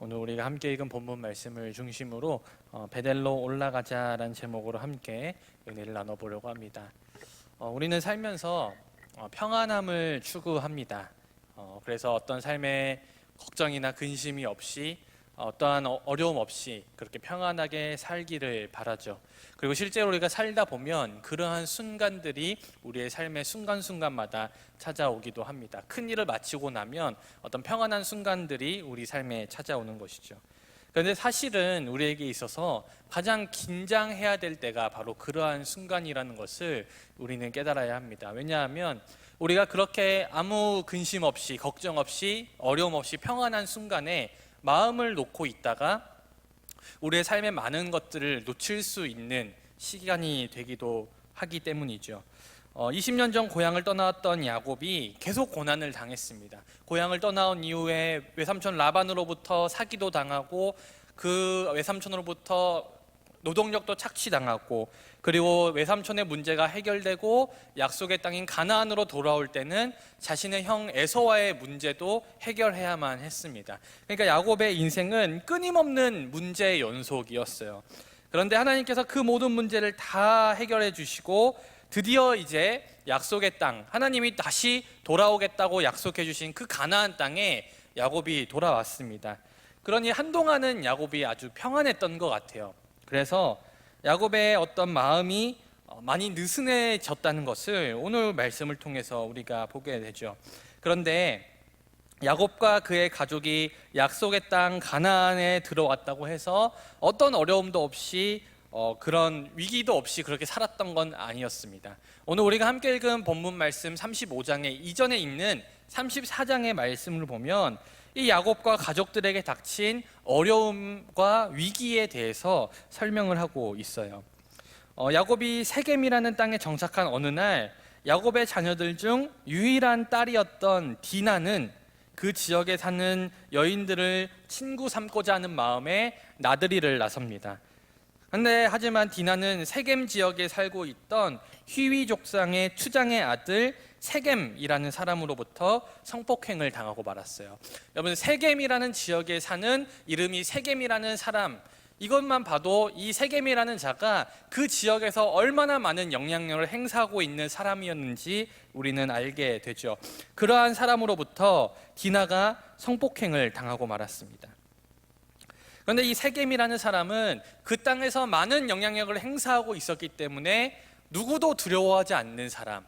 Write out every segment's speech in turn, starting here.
오늘 우리가 함께 읽은 본문 말씀을 중심으로 베델로 올라가자라는 제목으로 함께 은혜를 나눠보려고 합니다. 우리는 살면서 평안함을 추구합니다. 그래서 어떤 삶의 걱정이나 근심이 없이 어떠한 어려움 없이 그렇게 평안하게 살기를 바라죠. 그리고 실제로 우리가 살다 보면 그러한 순간들이 우리의 삶의 순간순간마다 찾아오기도 합니다. 큰 일을 마치고 나면 어떤 평안한 순간들이 우리 삶에 찾아오는 것이죠. 그런데 사실은 우리에게 있어서 가장 긴장해야 될 때가 바로 그러한 순간이라는 것을 우리는 깨달아야 합니다. 왜냐하면 우리가 그렇게 아무 근심 없이 걱정 없이 어려움 없이 평안한 순간에 마음을 놓고 있다가 우리의 삶의 많은 것들을 놓칠 수 있는 시간이 되기도 하기 때문이죠. 20년 전 고향을 떠나왔던 야곱이 계속 고난을 당했습니다. 고향을 떠나온 이후에 외삼촌 라반으로부터 사기도 당하고 그 외삼촌으로부터 노동력도 착취당하고, 그리고 외삼촌의 문제가 해결되고 약속의 땅인 가나안으로 돌아올 때는 자신의 형 에서와의 문제도 해결해야만 했습니다. 그러니까 야곱의 인생은 끊임없는 문제의 연속이었어요. 그런데 하나님께서 그 모든 문제를 다 해결해 주시고 드디어 이제 약속의 땅, 하나님이 다시 돌아오겠다고 약속해 주신 그 가나안 땅에 야곱이 돌아왔습니다. 그러니 한동안은 야곱이 아주 평안했던 것 같아요. 그래서 야곱의 어떤 마음이 많이 느슨해졌다는 것을 오늘 말씀을 통해서 우리가 보게 되죠. 그런데 야곱과 그의 가족이 약속의 땅 가나안에 들어왔다고 해서 어떤 어려움도 없이 그런 위기도 없이 그렇게 살았던 건 아니었습니다. 오늘 우리가 함께 읽은 본문 말씀 35장의 이전에 있는 34장의 말씀을 보면 이 야곱과 가족들에게 닥친 어려움과 위기에 대해서 설명을 하고 있어요. 야곱이 세겜이라는 땅에 정착한 어느 날 야곱의 자녀들 중 유일한 딸이었던 디나는 그 지역에 사는 여인들을 친구 삼고자 하는 마음에 나들이를 나섭니다. 하지만 디나는 세겜 지역에 살고 있던 휘위 족장의 추장의 아들 세겜이라는 사람으로부터 성폭행을 당하고 말았어요. 여러분, 세겜이라는 지역에 사는 이름이 세겜이라는 사람, 이것만 봐도 이 세겜이라는 자가 그 지역에서 얼마나 많은 영향력을 행사하고 있는 사람이었는지 우리는 알게 되죠. 그러한 사람으로부터 디나가 성폭행을 당하고 말았습니다. 그런데 이 세겜이라는 사람은 그 땅에서 많은 영향력을 행사하고 있었기 때문에 누구도 두려워하지 않는 사람,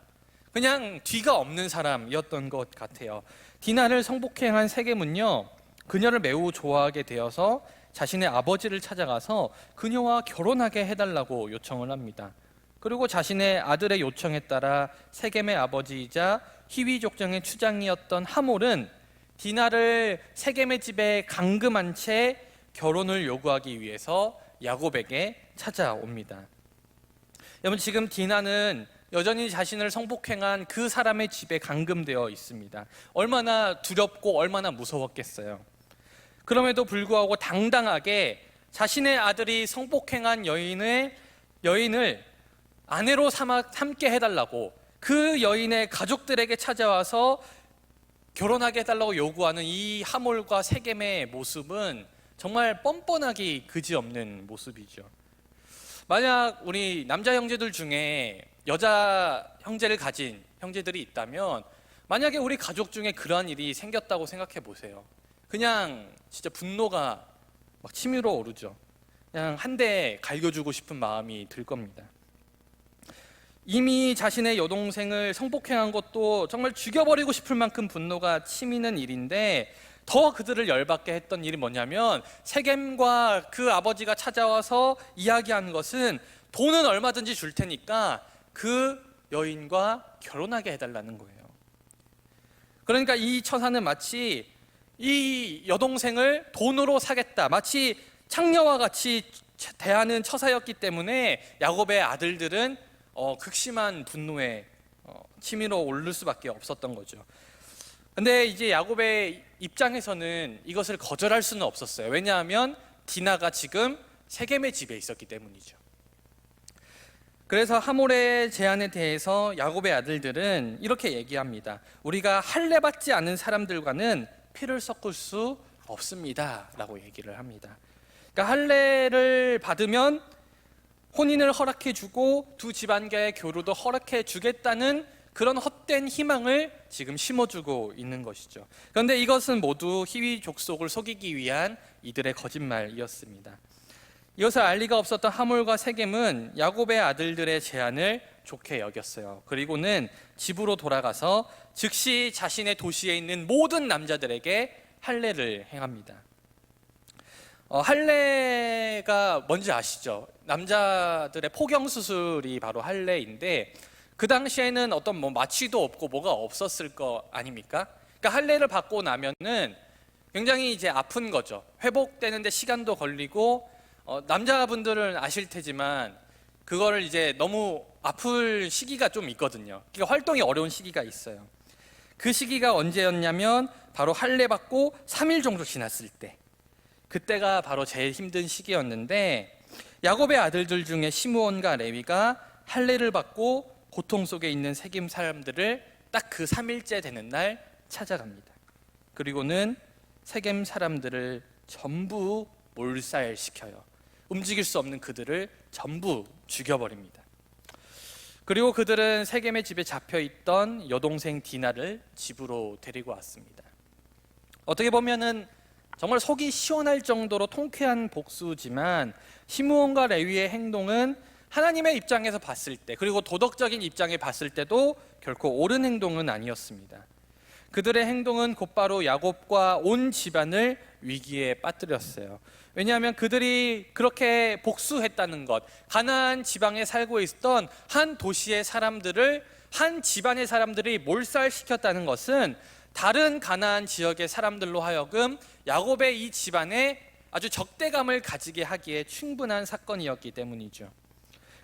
그냥 뒤가 없는 사람이었던 것 같아요. 디나를 성폭행한 세겜은요, 그녀를 매우 좋아하게 되어서 자신의 아버지를 찾아가서 그녀와 결혼하게 해달라고 요청을 합니다. 그리고 자신의 아들의 요청에 따라 세겜의 아버지이자 히위 족장의 추장이었던 하몰은 디나를 세겜의 집에 감금한 채 결혼을 요구하기 위해서 야곱에게 찾아옵니다. 여러분, 지금 디나는 여전히 자신을 성폭행한 그 사람의 집에 감금되어 있습니다. 얼마나 두렵고 얼마나 무서웠겠어요. 그럼에도 불구하고 당당하게 자신의 아들이 성폭행한 여인을 아내로 삼게 해달라고 그 여인의 가족들에게 찾아와서 결혼하게 해달라고 요구하는 이 하몰과 세겜의 모습은 정말 뻔뻔하기 그지없는 모습이죠. 만약 우리 남자 형제들 중에 여자 형제를 가진 형제들이 있다면, 만약에 우리 가족 중에 그러한 일이 생겼다고 생각해 보세요. 그냥 진짜 분노가 막 치밀어 오르죠. 그냥 한 대 갈겨주고 싶은 마음이 들 겁니다. 이미 자신의 여동생을 성폭행한 것도 정말 죽여버리고 싶을 만큼 분노가 치미는 일인데, 더 그들을 열받게 했던 일이 뭐냐면 세겜과 그 아버지가 찾아와서 이야기하는 것은 돈은 얼마든지 줄 테니까 그 여인과 결혼하게 해달라는 거예요. 그러니까 이 처사는 마치 이 여동생을 돈으로 사겠다, 마치 창녀와 같이 대하는 처사였기 때문에 야곱의 아들들은 극심한 분노에 치밀어 오를 수밖에 없었던 거죠. 근데 이제 야곱의 입장에서는 이것을 거절할 수는 없었어요. 왜냐하면 디나가 지금 세겜의 집에 있었기 때문이죠. 그래서 하몰의 제안에 대해서 야곱의 아들들은 이렇게 얘기합니다. 우리가 할례받지 않은 사람들과는 피를 섞을 수 없습니다라고 얘기를 합니다. 그러니까 할례를 받으면 혼인을 허락해 주고 두 집안과의 교류도 허락해 주겠다는 그런 헛된 희망을 지금 심어주고 있는 것이죠. 그런데 이것은 모두 희위 족속을 속이기 위한 이들의 거짓말이었습니다. 이것을 알 리가 없었던 하몰과 세겜은 야곱의 아들들의 제안을 좋게 여겼어요. 그리고는 집으로 돌아가서 즉시 자신의 도시에 있는 모든 남자들에게 할례를 행합니다. 할례가 뭔지 아시죠? 남자들의 포경 수술이 바로 할례인데 그 당시에는 어떤 마취도 없고 뭐가 없었을 거 아닙니까? 그러니까 할례를 받고 나면은 굉장히 이제 아픈 거죠. 회복되는데 시간도 걸리고 남자분들은 아실 테지만 그거를 이제 너무 아플 시기가 좀 있거든요. 그러니까 활동이 어려운 시기가 있어요. 그 시기가 언제였냐면 바로 할례 받고 3일 정도 지났을 때, 그때가 바로 제일 힘든 시기였는데 야곱의 아들들 중에 시므온과 레위가 할례를 받고 고통 속에 있는 세겜 사람들을 딱 그 3일째 되는 날 찾아갑니다. 그리고는 세겜 사람들을 전부 몰살시켜요. 움직일 수 없는 그들을 전부 죽여버립니다. 그리고 그들은 세겜의 집에 잡혀있던 여동생 디나를 집으로 데리고 왔습니다. 어떻게 보면은 정말 속이 시원할 정도로 통쾌한 복수지만 시므온과 레위의 행동은 하나님의 입장에서 봤을 때, 그리고 도덕적인 입장에 봤을 때도 결코 옳은 행동은 아니었습니다. 그들의 행동은 곧바로 야곱과 온 집안을 위기에 빠뜨렸어요. 왜냐하면 그들이 그렇게 복수했다는 것, 가나안 지방에 살고 있었던 한 도시의 사람들을 한 집안의 사람들이 몰살시켰다는 것은 다른 가나안 지역의 사람들로 하여금 야곱의 이 집안에 아주 적대감을 가지게 하기에 충분한 사건이었기 때문이죠.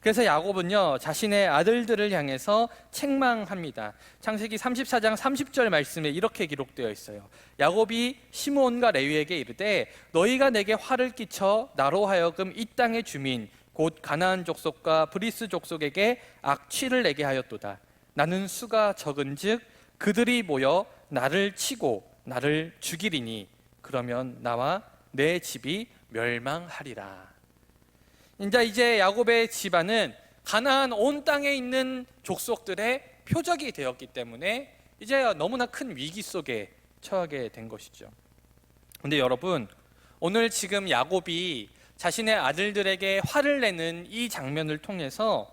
그래서 야곱은요, 자신의 아들들을 향해서 책망합니다. 창세기 34장 30절 말씀에 이렇게 기록되어 있어요. 야곱이 시므온과 레위에게 이르되 너희가 내게 화를 끼쳐 나로 하여금 이 땅의 주민 곧 가나안 족속과 브리스 족속에게 악취를 내게 하였도다. 나는 수가 적은즉 그들이 모여 나를 치고 나를 죽이리니 그러면 나와 내 집이 멸망하리라. 이제 야곱의 집안은 가나안 온 땅에 있는 족속들의 표적이 되었기 때문에 이제 너무나 큰 위기 속에 처하게 된 것이죠. 근데 여러분, 오늘 지금 야곱이 자신의 아들들에게 화를 내는 이 장면을 통해서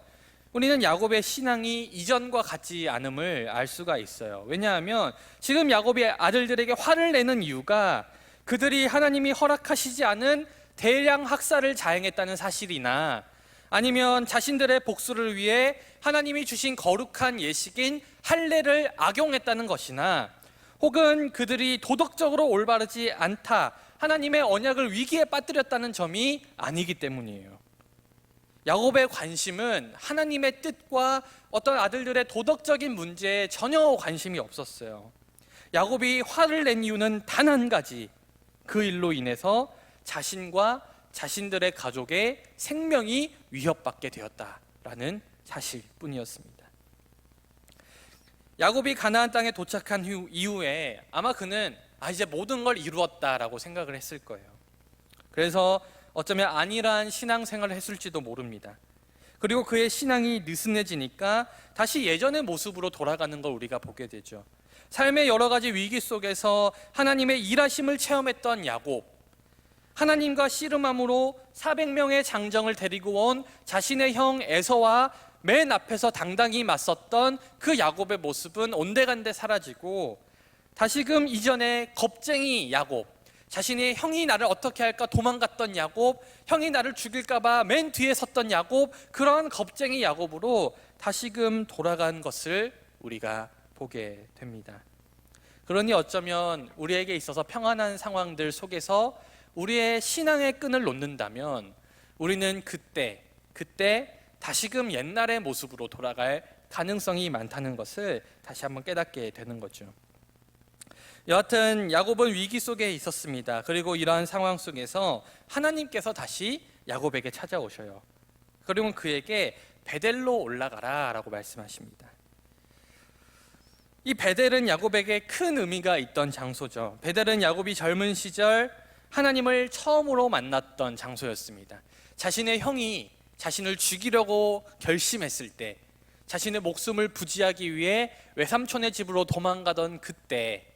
우리는 야곱의 신앙이 이전과 같지 않음을 알 수가 있어요. 왜냐하면 지금 야곱이 아들들에게 화를 내는 이유가 그들이 하나님이 허락하시지 않은 대량 학살을 자행했다는 사실이나 아니면 자신들의 복수를 위해 하나님이 주신 거룩한 예식인 할례를 악용했다는 것이나 혹은 그들이 도덕적으로 올바르지 않다, 하나님의 언약을 위기에 빠뜨렸다는 점이 아니기 때문이에요. 야곱의 관심은 하나님의 뜻과 어떤 아들들의 도덕적인 문제에 전혀 관심이 없었어요. 야곱이 화를 낸 이유는 단 한 가지, 그 일로 인해서 자신과 자신들의 가족의 생명이 위협받게 되었다라는 사실뿐이었습니다. 야곱이 가나안 땅에 도착한 이후에 아마 그는 이제 모든 걸 이루었다라고 생각을 했을 거예요. 그래서 어쩌면 안일한 신앙생활을 했을지도 모릅니다. 그리고 그의 신앙이 느슨해지니까 다시 예전의 모습으로 돌아가는 걸 우리가 보게 되죠. 삶의 여러 가지 위기 속에서 하나님의 일하심을 체험했던 야곱, 하나님과 씨름함으로 400명의 장정을 데리고 온 자신의 형 에서와 맨 앞에서 당당히 맞섰던 그 야곱의 모습은 온데간데 사라지고 다시금 이전에 겁쟁이 야곱, 자신의 형이 나를 어떻게 할까 도망갔던 야곱, 형이 나를 죽일까 봐 맨 뒤에 섰던 야곱, 그런 겁쟁이 야곱으로 다시금 돌아간 것을 우리가 보게 됩니다. 그러니 어쩌면 우리에게 있어서 평안한 상황들 속에서 우리의 신앙의 끈을 놓는다면 우리는 그때 다시금 옛날의 모습으로 돌아갈 가능성이 많다는 것을 다시 한번 깨닫게 되는 거죠. 여하튼 야곱은 위기 속에 있었습니다. 그리고 이러한 상황 속에서 하나님께서 다시 야곱에게 찾아오셔요. 그리고 그에게 베델로 올라가라 라고 말씀하십니다. 이 베델은 야곱에게 큰 의미가 있던 장소죠. 베델은 야곱이 젊은 시절 하나님을 처음으로 만났던 장소였습니다. 자신의 형이 자신을 죽이려고 결심했을 때, 자신의 목숨을 부지하기 위해 외삼촌의 집으로 도망가던 그때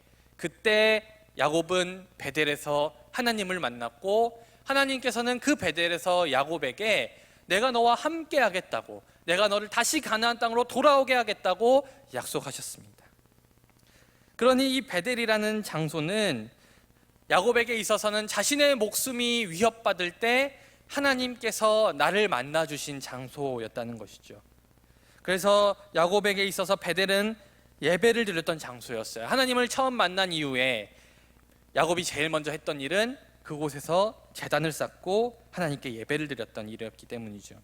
야곱은 베델에서 하나님을 만났고, 하나님께서는 그 베델에서 야곱에게 내가 너와 함께 하겠다고, 내가 너를 다시 가나안 땅으로 돌아오게 하겠다고 약속하셨습니다. 그러니 이 베델이라는 장소는 야곱에게 있어서는 자신의 목숨이 위협받을 때 하나님께서 나를 만나 주신 장소였다는 것이죠. 그래서 야곱에게 있어서 베델은 예배를 드렸던 장소였어요. 하나님을 처음 만난 이후에 야곱이 제일 먼저 했던 일은 그곳에서 제단을 쌓고 하나님께 예배를 드렸던 일이었기 때문이죠.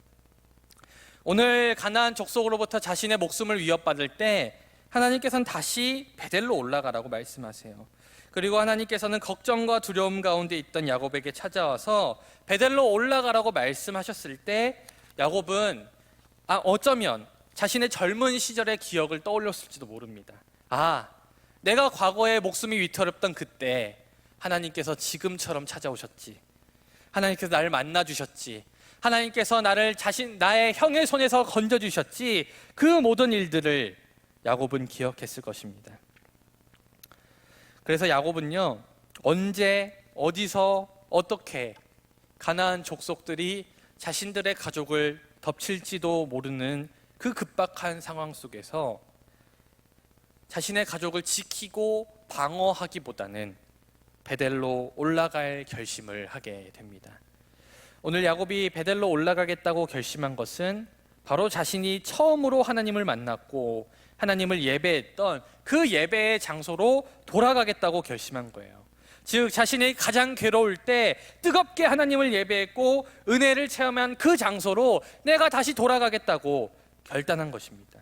오늘 가나안 족속으로부터 자신의 목숨을 위협받을 때 하나님께서는 다시 베델로 올라가라고 말씀하세요. 그리고 하나님께서는 걱정과 두려움 가운데 있던 야곱에게 찾아와서 베델로 올라가라고 말씀하셨을 때 야곱은 어쩌면 자신의 젊은 시절의 기억을 떠올렸을지도 모릅니다. 내가 과거에 목숨이 위태롭던 그때 하나님께서 지금처럼 찾아오셨지, 하나님께서 나를 만나 주셨지, 하나님께서 나의 형의 손에서 건져 주셨지, 그 모든 일들을 야곱은 기억했을 것입니다. 그래서 야곱은요, 언제 어디서 어떻게 가나안 족속들이 자신들의 가족을 덮칠지도 모르는 그 급박한 상황 속에서 자신의 가족을 지키고 방어하기보다는 베델로 올라갈 결심을 하게 됩니다. 오늘 야곱이 베델로 올라가겠다고 결심한 것은 바로 자신이 처음으로 하나님을 만났고 하나님을 예배했던 그 예배의 장소로 돌아가겠다고 결심한 거예요. 즉 자신이 가장 괴로울 때 뜨겁게 하나님을 예배했고 은혜를 체험한 그 장소로 내가 다시 돌아가겠다고 결단한 것입니다.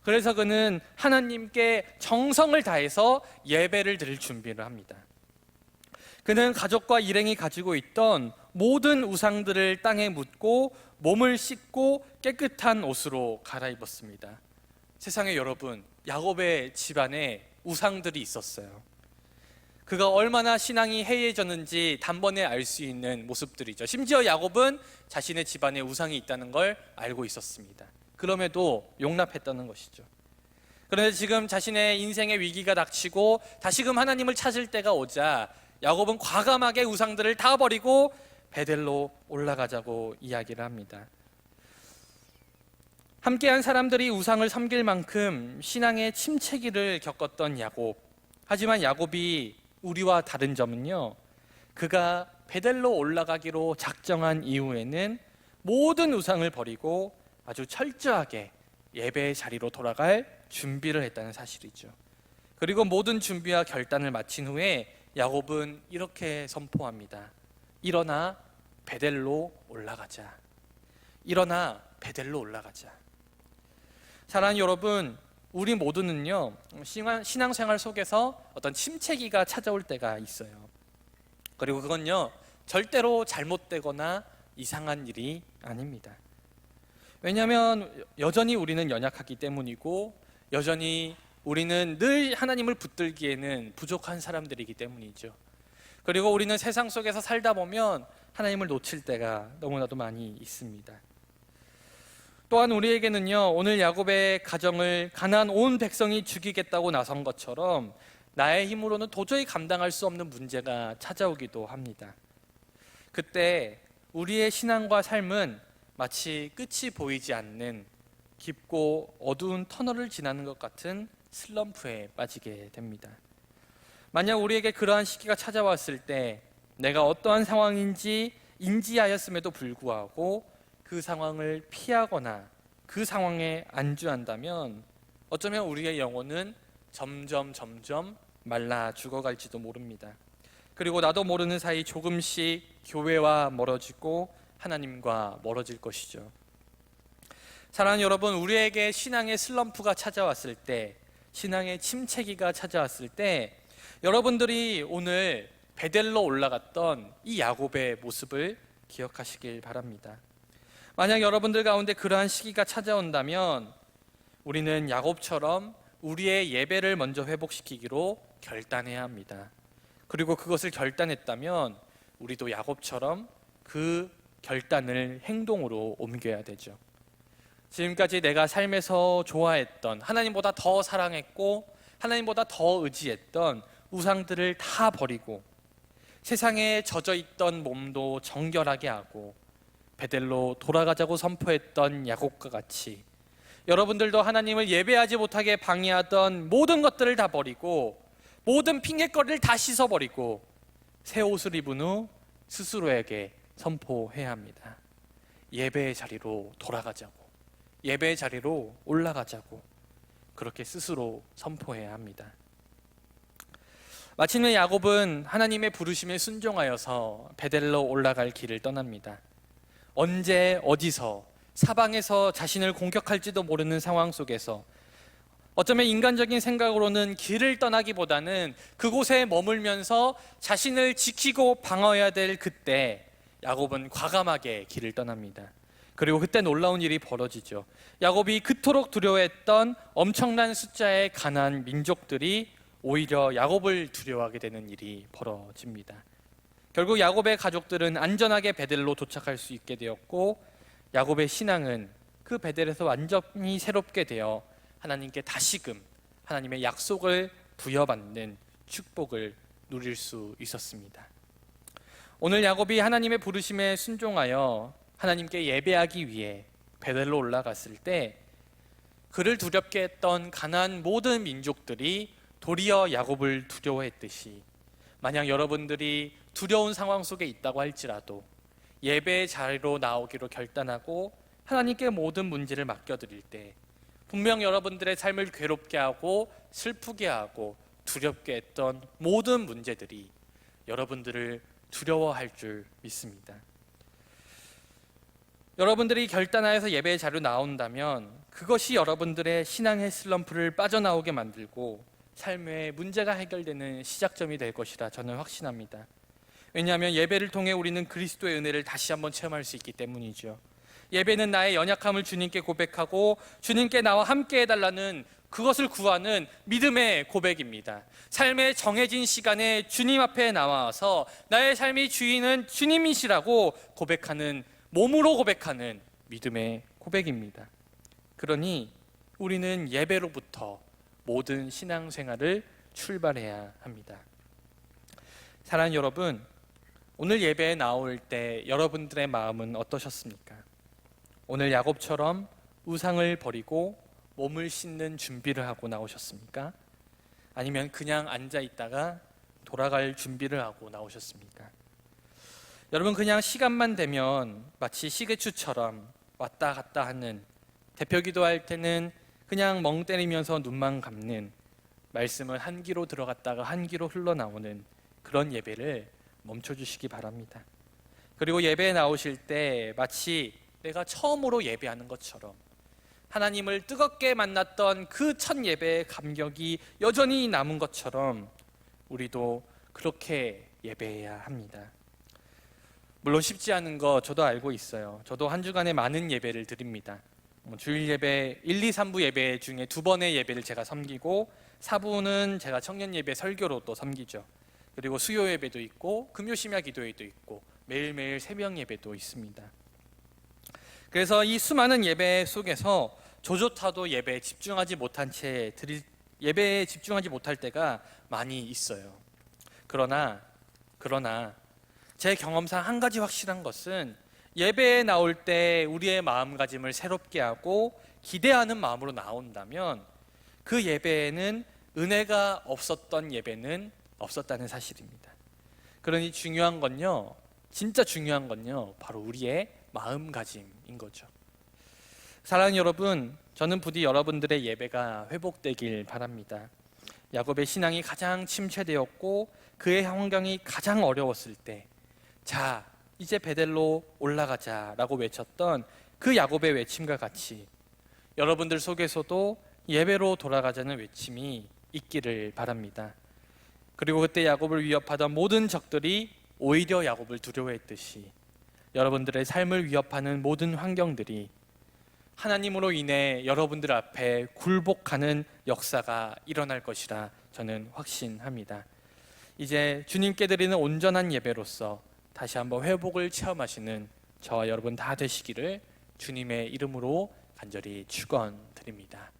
그래서 그는 하나님께 정성을 다해서 예배를 드릴 준비를 합니다. 그는 가족과 일행이 가지고 있던 모든 우상들을 땅에 묻고 몸을 씻고 깨끗한 옷으로 갈아입었습니다. 세상에 여러분, 야곱의 집안에 우상들이 있었어요. 그가 얼마나 신앙이 해이해졌는지 단번에 알 수 있는 모습들이죠. 심지어 야곱은 자신의 집안에 우상이 있다는 걸 알고 있었습니다. 그럼에도 용납했다는 것이죠. 그런데 지금 자신의 인생의 위기가 닥치고 다시금 하나님을 찾을 때가 오자 야곱은 과감하게 우상들을 다 버리고 베델로 올라가자고 이야기를 합니다. 함께한 사람들이 우상을 섬길 만큼 신앙의 침체기를 겪었던 야곱. 하지만 야곱이 우리와 다른 점은요, 그가 베델로 올라가기로 작정한 이후에는 모든 우상을 버리고 아주 철저하게 예배의 자리로 돌아갈 준비를 했다는 사실이죠. 그리고 모든 준비와 결단을 마친 후에 야곱은 이렇게 선포합니다. 일어나 베델로 올라가자. 일어나 베델로 올라가자. 사랑하는 여러분, 우리 모두는요, 신앙생활 속에서 어떤 침체기가 찾아올 때가 있어요. 그리고 그건요, 절대로 잘못되거나 이상한 일이 아닙니다. 왜냐하면 여전히 우리는 연약하기 때문이고 여전히 우리는 늘 하나님을 붙들기에는 부족한 사람들이기 때문이죠. 그리고 우리는 세상 속에서 살다 보면 하나님을 놓칠 때가 너무나도 많이 있습니다. 또한 우리에게는요, 오늘 야곱의 가정을 가나안 온 백성이 죽이겠다고 나선 것처럼 나의 힘으로는 도저히 감당할 수 없는 문제가 찾아오기도 합니다. 그때 우리의 신앙과 삶은 마치 끝이 보이지 않는 깊고 어두운 터널을 지나는 것 같은 슬럼프에 빠지게 됩니다. 만약 우리에게 그러한 시기가 찾아왔을 때 내가 어떠한 상황인지 인지하였음에도 불구하고 그 상황을 피하거나 그 상황에 안주한다면 어쩌면 우리의 영혼은 점점 말라 죽어갈지도 모릅니다. 그리고 나도 모르는 사이 조금씩 교회와 멀어지고 하나님과 멀어질 것이죠. 사랑하는 여러분, 우리에게 신앙의 슬럼프가 찾아왔을 때, 신앙의 침체기가 찾아왔을 때 여러분들이 오늘 베델로 올라갔던 이 야곱의 모습을 기억하시길 바랍니다. 만약 여러분들 가운데 그러한 시기가 찾아온다면 우리는 야곱처럼 우리의 예배를 먼저 회복시키기로 결단해야 합니다. 그리고 그것을 결단했다면 우리도 야곱처럼 그 결단을 행동으로 옮겨야 되죠. 지금까지 내가 삶에서 좋아했던, 하나님보다 더 사랑했고 하나님보다 더 의지했던 우상들을 다 버리고 세상에 젖어있던 몸도 정결하게 하고 베델로 돌아가자고 선포했던 야곱과 같이 여러분들도 하나님을 예배하지 못하게 방해하던 모든 것들을 다 버리고 모든 핑계거리를 다 씻어버리고 새 옷을 입은 후 스스로에게 선포해야 합니다. 예배의 자리로 돌아가자고, 예배의 자리로 올라가자고, 그렇게 스스로 선포해야 합니다. 마침내 야곱은 하나님의 부르심에 순종하여서 베델로 올라갈 길을 떠납니다. 언제 어디서 사방에서 자신을 공격할지도 모르는 상황 속에서 어쩌면 인간적인 생각으로는 길을 떠나기보다는 그곳에 머물면서 자신을 지키고 방어해야 될 그때 야곱은 과감하게 길을 떠납니다. 그리고 그때 놀라운 일이 벌어지죠. 야곱이 그토록 두려워했던 엄청난 숫자의 가나안 민족들이 오히려 야곱을 두려워하게 되는 일이 벌어집니다. 결국 야곱의 가족들은 안전하게 베델로 도착할 수 있게 되었고 야곱의 신앙은 그 베델에서 완전히 새롭게 되어 하나님께 다시금 하나님의 약속을 부여받는 축복을 누릴 수 있었습니다. 오늘 야곱이 하나님의 부르심에 순종하여 하나님께 예배하기 위해 베델로 올라갔을 때 그를 두렵게 했던 가나안 모든 민족들이 도리어 야곱을 두려워했듯이 만약 여러분들이 두려운 상황 속에 있다고 할지라도 예배의 자리로 나오기로 결단하고 하나님께 모든 문제를 맡겨드릴 때 분명 여러분들의 삶을 괴롭게 하고 슬프게 하고 두렵게 했던 모든 문제들이 여러분들을 두려워할 줄 믿습니다. 여러분들이 결단하여서 예배의 자리로 나온다면 그것이 여러분들의 신앙의 슬럼프를 빠져나오게 만들고 삶의 문제가 해결되는 시작점이 될 것이라 저는 확신합니다. 왜냐하면 예배를 통해 우리는 그리스도의 은혜를 다시 한번 체험할 수 있기 때문이죠. 예배는 나의 연약함을 주님께 고백하고 주님께 나와 함께 해달라는 그것을 구하는 믿음의 고백입니다. 삶의 정해진 시간에 주님 앞에 나와서 나의 삶의 주인은 주님이시라고 고백하는, 몸으로 고백하는 믿음의 고백입니다. 그러니 우리는 예배로부터 모든 신앙생활을 출발해야 합니다. 사랑하는 여러분, 오늘 예배에 나올 때 여러분들의 마음은 어떠셨습니까? 오늘 야곱처럼 우상을 버리고 몸을 씻는 준비를 하고 나오셨습니까? 아니면 그냥 앉아 있다가 돌아갈 준비를 하고 나오셨습니까? 여러분, 그냥 시간만 되면 마치 시계추처럼 왔다 갔다 하는, 대표 기도할 때는 그냥 멍 때리면서 눈만 감는, 말씀을 한 귀로 들어갔다가 한 귀로 흘러나오는 그런 예배를 멈춰주시기 바랍니다. 그리고 예배에 나오실 때 마치 내가 처음으로 예배하는 것처럼 하나님을 뜨겁게 만났던 그 첫 예배의 감격이 여전히 남은 것처럼 우리도 그렇게 예배해야 합니다. 물론 쉽지 않은 거 저도 알고 있어요. 저도 한 주간에 많은 예배를 드립니다. 주일 예배 1, 2, 3부 예배 중에 2번의 예배를 제가 섬기고 4부는 제가 청년 예배 설교로 또 섬기죠. 그리고 수요 예배도 있고 금요 심야 기도회도 있고 매일매일 새벽 예배도 있습니다. 그래서 이 수많은 예배 속에서 조조타도 예배에 집중하지 못한 채 예배에 집중하지 못할 때가 많이 있어요. 그러나 제 경험상 한 가지 확실한 것은 예배에 나올 때 우리의 마음가짐을 새롭게 하고 기대하는 마음으로 나온다면 그 예배에는 은혜가 없었던 예배는 없었다는 사실입니다. 그러니 중요한 건요, 진짜 중요한 건요, 바로 우리의 마음가짐인 거죠. 사랑하는 여러분, 저는 부디 여러분들의 예배가 회복되길 바랍니다. 야곱의 신앙이 가장 침체되었고 그의 환경이 가장 어려웠을 때, 자, 이제 베델로 올라가자라고 외쳤던 그 야곱의 외침과 같이 여러분들 속에서도 예배로 돌아가자는 외침이 있기를 바랍니다. 그리고 그때 야곱을 위협하던 모든 적들이 오히려 야곱을 두려워했듯이 여러분들의 삶을 위협하는 모든 환경들이 하나님으로 인해 여러분들 앞에 굴복하는 역사가 일어날 것이라 저는 확신합니다. 이제 주님께 드리는 온전한 예배로서 다시 한번 회복을 체험하시는 저와 여러분 다 되시기를 주님의 이름으로 간절히 축원드립니다.